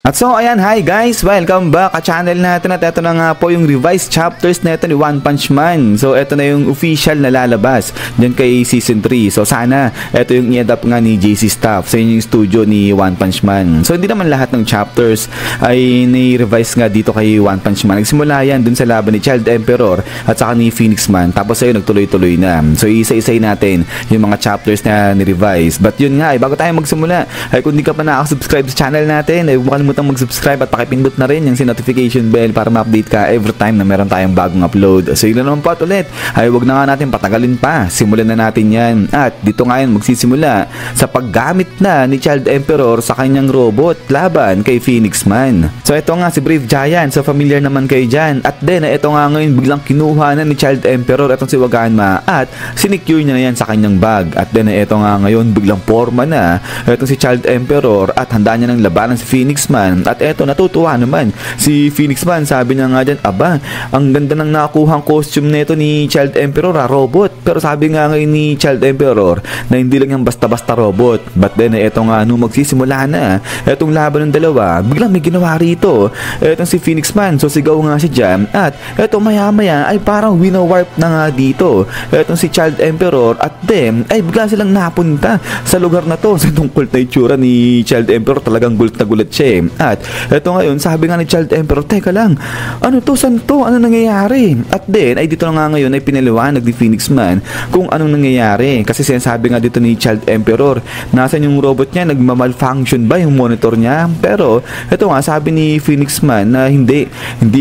At so ayan, hi guys, welcome back sa channel natin at ito na nga po yung revised chapters na ito ni One Punch Man. So ito na yung official na lalabas dyan kay season 3. So sana ito yung i-adapt nga ni JC Staff sa yung studio ni One Punch Man. So hindi naman lahat ng chapters ay ni-revise nga dito kay One Punch Man. Nagsimula yan dun sa laban ni Child Emperor at saka ni Phoenix Man. Tapos ayun, nagtuloy-tuloy na. So isa-isay natin yung mga chapters na ni-revise. But yun nga, bago tayo magsimula, ay kung di ka pa nakasubscribe sa channel natin, ay huwag kalimutan mag-subscribe at pakipindot na rin yung notification bell para ma-update ka every time na meron tayong bagong upload. So yun naman po at ulit, ay huwag na nga natin patagalin pa, simulan na natin yan. At dito ngayon magsisimula sa paggamit na ni Child Emperor sa kanyang robot laban kay Phoenix Man. So ito nga si Brave Giant, so familiar naman kayo dyan. At then ito nga ngayon biglang kinuha na ni Child Emperor itong si Waganma at sinecure niya na yan sa kanyang bag. At then ito nga ngayon biglang forma na itong si Child Emperor at handa niya ng labanan si Phoenix Man. At eto, natutuwa naman si Phoenix Man, sabi niya nga dyan, aba, ang ganda ng nakuhang costume nito ni Child Emperor, robot. Pero sabi nga ngayon ni Child Emperor na hindi lang yung basta-basta robot. But then eto nga, nung magsisimula na etong laban ng dalawa, biglang may ginawa rito etong si Phoenix Man. So sigaw nga si Jam at eto maya-maya ay parang winawarp na nga dito etong si Child Emperor at then ay bigla silang napunta sa lugar na to. Sa tungkol na itsura ni Child Emperor, talagang gulat na gulat siya. At eto ngayon, sabi nga ni Child Emperor, teka lang, ano to, san to, ano nangyayari? At then, ay dito na nga ngayon ay pinaliwanag ni Phoenix Man kung anong nangyayari. Kasi sinasabi nga dito ni Child Emperor, nasan yung robot niya, nagmamalfunction ba yung monitor niya? Pero, eto nga, sabi ni Phoenix Man na hindi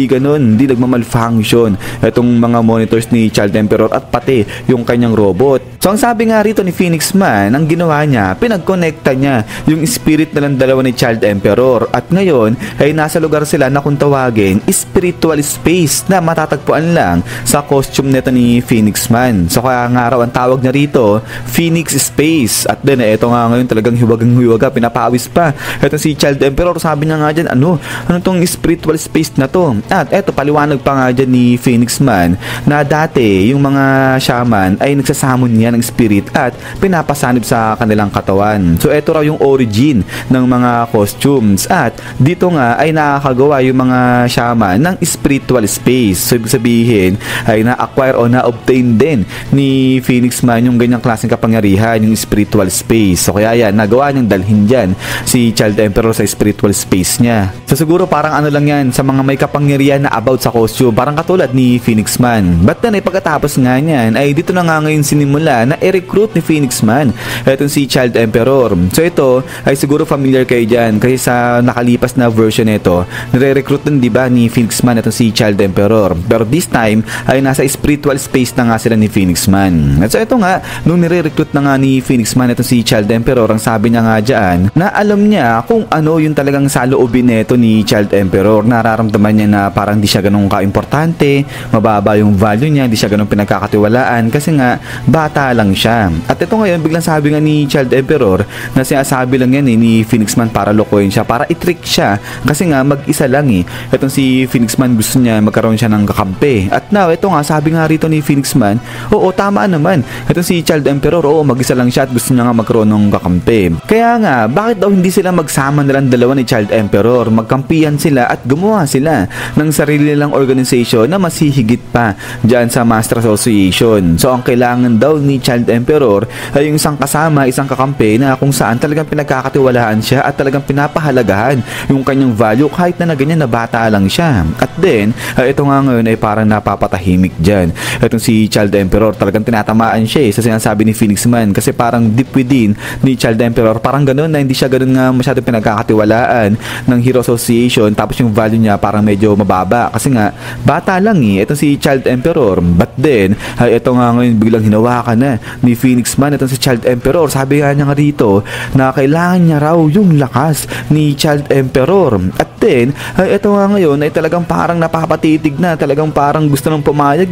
ganun, hindi nagmamalfunction etong mga monitors ni Child Emperor at pati yung kanyang robot. So, ang sabi nga rito ni Phoenix Man, ang ginawa niya, pinag-connecta niya yung spirit na ng dalawa ni Child Emperor. At ngayon ay nasa lugar sila na kung tawagin spiritual space na matatagpuan lang sa costume nito ni Phoenix Man. So kaya nga raw ang tawag niya rito Phoenix Space. At then eto nga ngayon talagang hiwagang-hiwaga, pinapawis pa eto si Child Emperor. Sabi niya nga dyan, ano tong spiritual space na to? At eto, paliwanag pa nga dyan ni Phoenix Man na dati yung mga shaman ay nagsasamon niya ng spirit at pinapasanib sa kanilang katawan. So eto raw yung origin ng mga costumes. At dito nga ay nakakagawa yung mga shaman ng spiritual space. So ibig sabihin ay na-acquire o na-obtain din ni Phoenix Man yung ganyang klaseng kapangyarihan, yung spiritual space. So kaya yan, nagawa niyang dalhin dyan si Child Emperor sa spiritual space niya. So siguro parang ano lang yan sa mga may kapangyarihan na about sa costume, parang katulad ni Phoenix Man. But then ay pagkatapos nga niyan ay dito na nga ngayon sinimula na i-recruit ni Phoenix Man etong si Child Emperor. So ito ay siguro familiar kayo dyan kasi sa nakalipas na version nito, nire-recruit din diba ni Phoenix Man itong si Child Emperor. Pero this time ay nasa spiritual space na nga sila ni Phoenix Man. At so ito nga, nung nire-recruit na nga ni Phoenix Man itong si Child Emperor, ang sabi niya nga dyan na alam niya kung ano yung talagang saloobin nito ni Child Emperor. Nararamdaman niya na parang di siya ganun ka-importante, mababa yung value niya, di siya ganun pinagkakatiwalaan kasi nga bata lang siya. At ito ngayon, biglang sabi nga ni Child Emperor na sinasabi lang yan ni Phoenix Man para lokohin siya, para i-trick siya kasi nga mag-isa lang itong si Phoenix Man gusto niya magkaroon siya ng kakampi. At now ito nga, sabi nga rito ni Phoenix Man, oo, tama naman itong si Child Emperor, oo, mag-isa lang siya at gusto niya nga magkaroon ng kakampi. Kaya nga, bakit daw hindi sila magsama nilang dalawa ni Child Emperor, magkampihan sila at gumawa sila ng sarili nilang organization na mas hihigit pa dyan sa Master Association. So ang kailangan daw ni Child Emperor ay yung isang kasama, isang kakampi na kung saan talagang pinagkakatiwalaan siya at talagang pinapahalagahan yung kanyang value kahit na ganyan na bata lang siya. At then, ito nga ngayon ay parang napapatahimik dyan. Itong si Child Emperor, talagang tinatamaan siya sa sinasabi ni Phoenix Man kasi parang deep within ni Child Emperor, parang ganun na hindi siya ganun nga masyadong pinagkakatiwalaan ng Hero Association, tapos yung value niya parang medyo mababa kasi nga bata lang itong si Child Emperor. But then, ito nga ngayon biglang hinawakan na ni Phoenix Man itong si Child Emperor. Sabi nga niya nga rito na kailangan niya raw yung lakas ni Child Emperor. At then, ito nga ngayon ay talagang parang napapatitig na, talagang parang gusto nang pumayag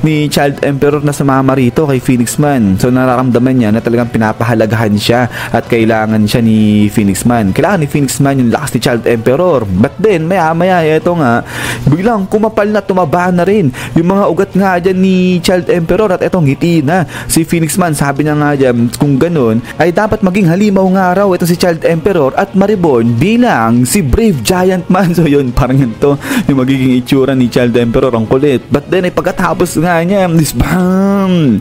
ni Child Emperor na sumama rito kay Phoenix Man. So nararamdaman niya na talagang pinapahalagahan siya at kailangan siya ni Phoenix Man. Kailangan ni Phoenix Man yung lakas ni Child Emperor. But then, maya-maya, ito nga, biglang kumapal na, tumaba na rin yung mga ugat nga dyan ni Child Emperor at etong ngiti na si Phoenix Man. Sabi niya nga dyan, kung ganun, ay dapat maging halimaw nga raw ito si Child Emperor at ma-reborn bilang lang si Brave Giant Man. So yun, parang ganito yung magiging itsura ni Child Emperor, ang kulit. But then ay pagkatapos nga niya, bam!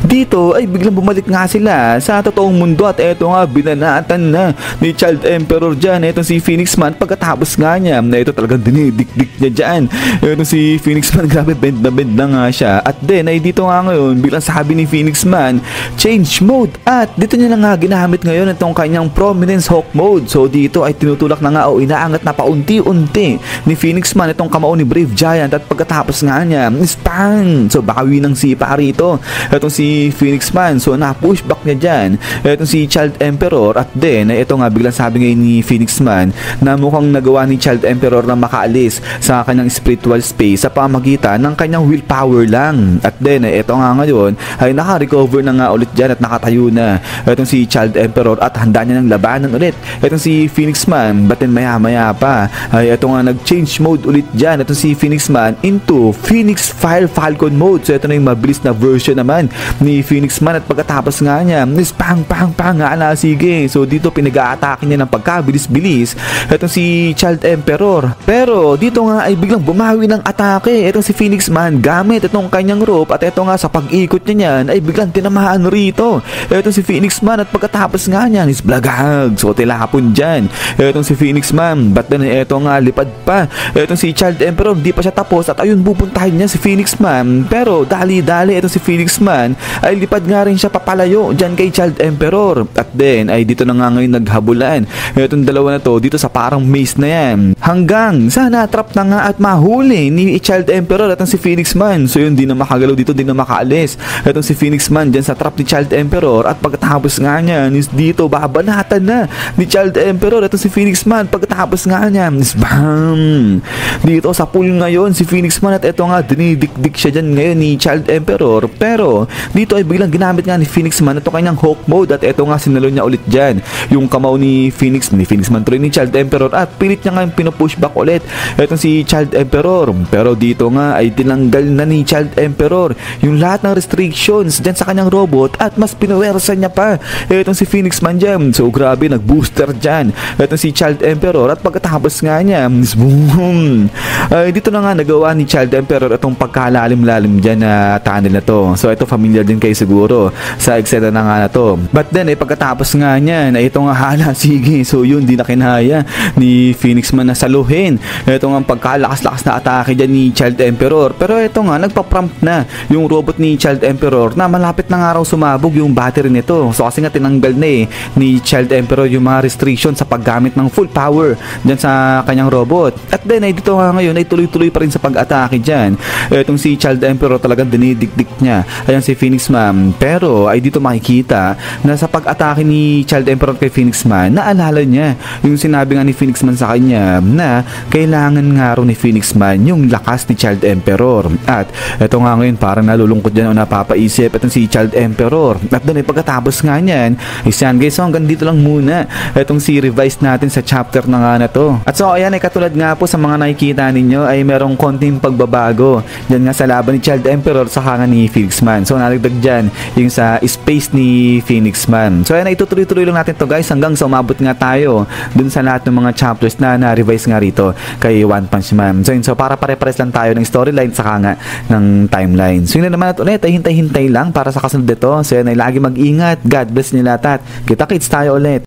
Dito ay biglang bumalik nga sila sa totoong mundo at eto nga binanatan na ni Child Emperor dyan. Eto si Phoenix Man, pagkatapos nga niya na ito talagang dinidikdik niya dyan. Eto si Phoenix Man, grabe bend na nga siya. At then ay dito nga ngayon, bilang sabi ni Phoenix Man, change mode. At dito niya na nga ginamit ngayon itong kanyang Prominence Hawk mode. So dito ay tinutulak na nga o inaangat na paunti-unti ni Phoenix Man itong kamao ni Brave Giant. At pagkatapos nga niya, spang! So bawi ng sipa rito itong si Phoenix Man. So na-pushback niya dyan itong si Child Emperor. At then ito nga biglang sabi ngayon ni Phoenix Man na mukhang nagawa ni Child Emperor na makaalis sa kanyang spiritual space sa pamagitan ng kanyang willpower lang. At then ito nga ngayon ay naka-recover na nga ulit dyan at nakatayo na itong si Child Emperor at handa niya ng labanan ulit itong si Phoenix Man. But then maya pa ay ito nga nag-change mode ulit dyan itong si Phoenix Man into Phoenix Fire Falcon mode. So ito na yung mabilis na version naman ni Phoenix Man. At pagkatapos nga niya pang nga na, sige. So dito pinag-a-atake niya ng pagkabilis-bilis itong si Child Emperor. Pero dito nga ay biglang bumawi ng atake itong si Phoenix Man gamit itong kanyang rope. At ito nga sa pag-ikot niya niyan ay biglang tinamaan rito itong si Phoenix Man. At pagkatapos nga niyan is blagag. So tilapon dyan itong si Phoenix Man. But then ito nga lipad pa itong si Child Emperor. Di pa siya tapos at ayun pupuntahin niya si Phoenix Man. Pero dali-dali itong si Phoenix Man ay lipad nga rin siya papalayo dyan kay Child Emperor. At then ay dito na nga ngayon naghabulan itong dalawa na to dito sa parang maze na yan. Hanggang sa natrap na nga at mahuli ni Child Emperor at si Phoenix Man. So yun, di na makagalaw dito, di na makaalis itong si Phoenix Man dyan sa trap ni Child Emperor. At pagkatapos nga niya is dito babanatan na ni Child Emperor itong si Phoenix Man. Pagkatapos nga niya is bam! Dito sa pool ngayon si Phoenix Man at ito nga dinidikdik siya dyan ngayon ni Child Emperor. Pero dito ay biglang ginamit nga ni Phoenix Man ito kanyang Hawk mode. At ito nga sinalo niya ulit dyan yung kamao ni Phoenix Man tuloy ni Child Emperor. At pilit niya nga yung pinupushback ulit itong si Child Emperor. Pero dito nga ay tinanggal na ni Child Emperor yung lahat ng restrictions dyan sa kanyang robot. At mas pinuwersa niya pa itong si Phoenix Man dyan. So grabe, nag-booster dyan itong si Child Emperor. At pagkatapos nga niya, boom! Ay dito na nga nagawa ni Child Emperor itong pagkalalim-lalim dyan na tunnel na to. So ito familiar din kayo siguro sa eksena na nga na to. But then pagkatapos nga niya na ito nga hala, sige. So yun, di na kinaya ni Phoenix Man na saluhin ito nga pagkalakas-lakas na atake dyan ni Child Emperor. Pero ito nga nagpa-prompt na yung robot ni Child Emperor na malapit na nga raw sumabog yung battery nito. So kasi nga tinanggal na ni Child Emperor yung mga restrictions sa paggamit ng full power dyan sa kanyang robot. At then ay dito nga ngayon ay tuloy-tuloy pa rin sa pag-atake dyan itong si Child Emperor. Talagang dinidikdik niya ayan si Phoenix Man. Pero ay dito makikita na sa pag-atake ni Child Emperor kay Phoenix Man, naalala niya yung sinabi nga ni Phoenix Man sa kanya na kailangan nga raw ni Phoenix Man yung lakas ni Child Emperor. At ito nga ngayon parang nalulungkot dyan o napapaisip itong si Child Emperor. At doon ay pagkatapos nga niyan is yan guys, so hanggang dito lang muna itong si revise natin sa chapter na nga na to. At so ayan ay katulad nga po sa mga nakikita ninyo ay merong konting pagbabago dyan nga sa laban ni Child Emperor sa nga ni Phoenix Man. So nalagdag dyan yung sa space ni Phoenix Man. So ayan ay tutuloy-tuloy lang natin to guys hanggang sa umabot nga tayo dun sa lahat ng mga chapters na na-revise nga rito kay One Punch Man. So para pare-pares lang tayo ng storyline saka nga ng timeline. So yun na naman at ulit ay hintay-hintay lang para sa kasunod nito. So yan ay lagi mag-ingat. God bless nila at kita-kits tayo ulit.